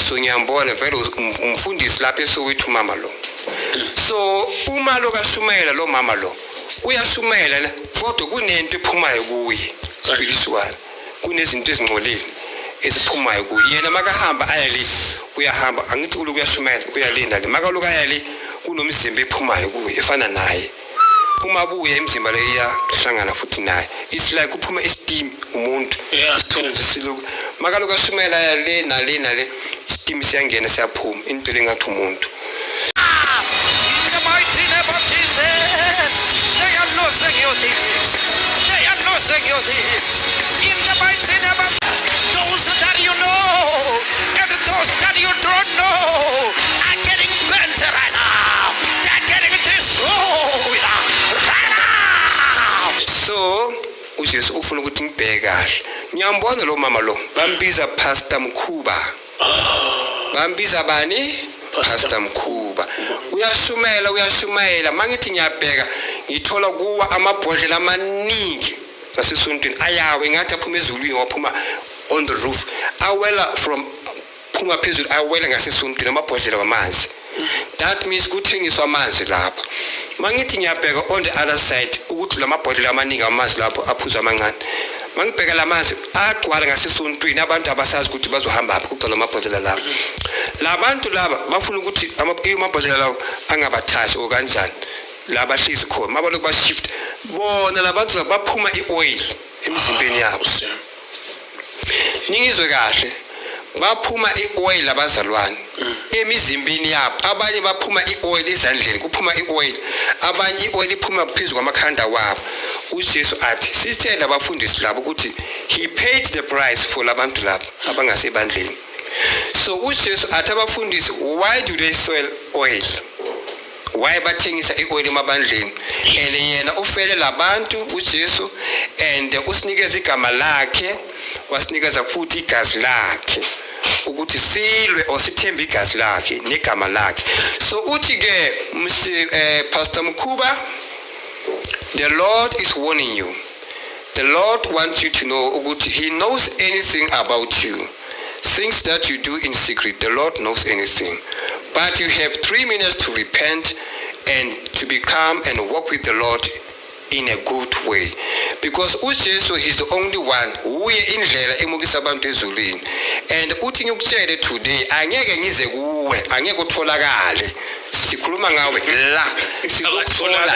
So ngiyambona vele umfundisi lapha eSoweto umama lo. So uma lo kashumayela lo mama lo uyashumayela kodwa kunento ephumayo kuye spiritual. Kunezinto ezingcolile eziphumayo kuye. Yena makahamba ayale uyahamba angithi ukuyashumayela uyalinda le makaloku ayale kunomzimba ephumayo kuye efana naye. Uma buye imizimba le iyahlangana futhi naye. It's like uphuma isteam umuntu. Isithunzi siluku. Makaloku ashumayela ayale nale isteam siyangena siyaphuma into lengathi umuntu. In the mighty name of those that you know and those that you don't know are getting bent right now. They're getting destroyed right now. So, uJesu ufuna ukuthi ngibheke kahle. Ngiyambona lo mama lo, bambiza Pastor Mukhuba. Bambiza bani? Pastor Mukhuba. Uyashumayela, mangithi ngiyabheka, ngithola kuwa amabhodlela amaningi. Ngasisuntwini ayawe ngathi aphuma ezulwini waphuma on the roof. Awela from phuma phezulu awela ngasisuntwini amabhodlela wamanzi. That means kuthengiswa amanzi lapha. Mangithi ngiyabheka on the other side ukuthi lamabhodlela amaningi amanzi lapho aphuza amancane. Mangibheka lamanzi agcwala ngasisuntwini abantu abasazi ukuthi bazohamba apha kuqala amabhodlela lapha. Labantu laba bafuna ukuthi amabhodlela lawo angabathashi okanjani. Laba hlezi khona mabaloku ba shift bona labantu baphuma ioil emzimbeni yabo. Ningizwe kahle baphuma ioil abazalwane emizimbeni yabo. Abanye baphuma ioil ezandleni kuphuma ioil, abanye ioil iphuma phezulu kwamakhanda wabo. uJesu athi sitshela abafundisi labo ukuthi he paid the price for labantu labo abangasebandleni. So uJesu athi abafundisi, why do they sell oil? Why bathengisa ioil emabandleni? And yena ufele labantu uJesu and usinikeza igama lakhe, wasinikeza futhi igazi lakhe ukuthi silwe osithemba igazi lakhe negama lakhe. So uthi ke Pastor Mukhuba, the Lord is warning you. The Lord wants you to know ukuthi he knows anything about you. Things that you do in secret, the Lord knows anything. But you have 3 minutes to repent and to become and walk with the Lord in a good way. Because uJesu is the only one uye indlela emukisa abantu ezulwini. And uthi ngikutshele today angeke ngize kuwe, angeke utholakale. Sikhuluma ngawe la, sizokuthola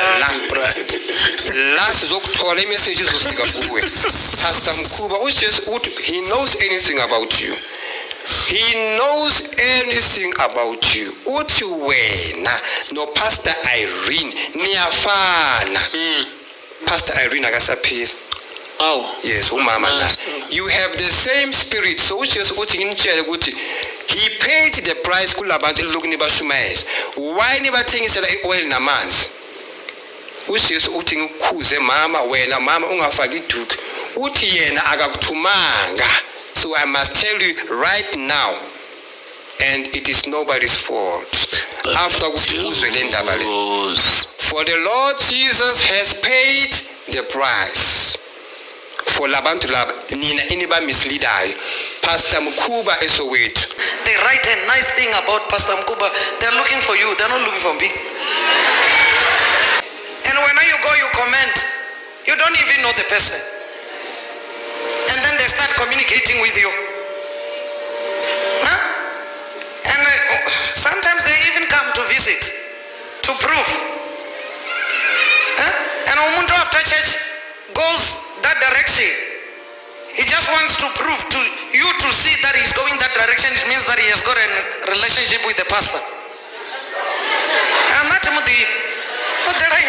la sizokuthola imessage izofika kuwe. Pastor Mukhuba, uJesu uthi he knows anything about you. He knows anything about you. Uthi wena no Pastor Irene niyafana. Pastor Irene akasaphila. Oh. Yes, umama la. You have the same spirit. So uJesu uthi ngimtshele ukuthi he paid the price kulabantu elokuni bashumayeza. Why nibathengisela ioil namanzi? uJesu uthi ngikukhuze mama, wena mama ungafaki iduku. Uthi yena akakuthumanga. So I must tell you right now, and it is nobody's fault. After for the Lord Jesus has paid the price for labantu laba nina iniba misleader. Pastor Mukhuba eSoweto. They write a nice thing about Pastor Mukhuba. They're looking for you. They're not looking for me. And when you go, you comment. You don't even know the person. And then they start communicating with you. Huh? And sometimes they even come to visit to prove. Huh? And umuntu after church goes that direction. He just wants to prove to you to see that he's going that direction. It means that he has got a relationship with the pastor. And that's what did I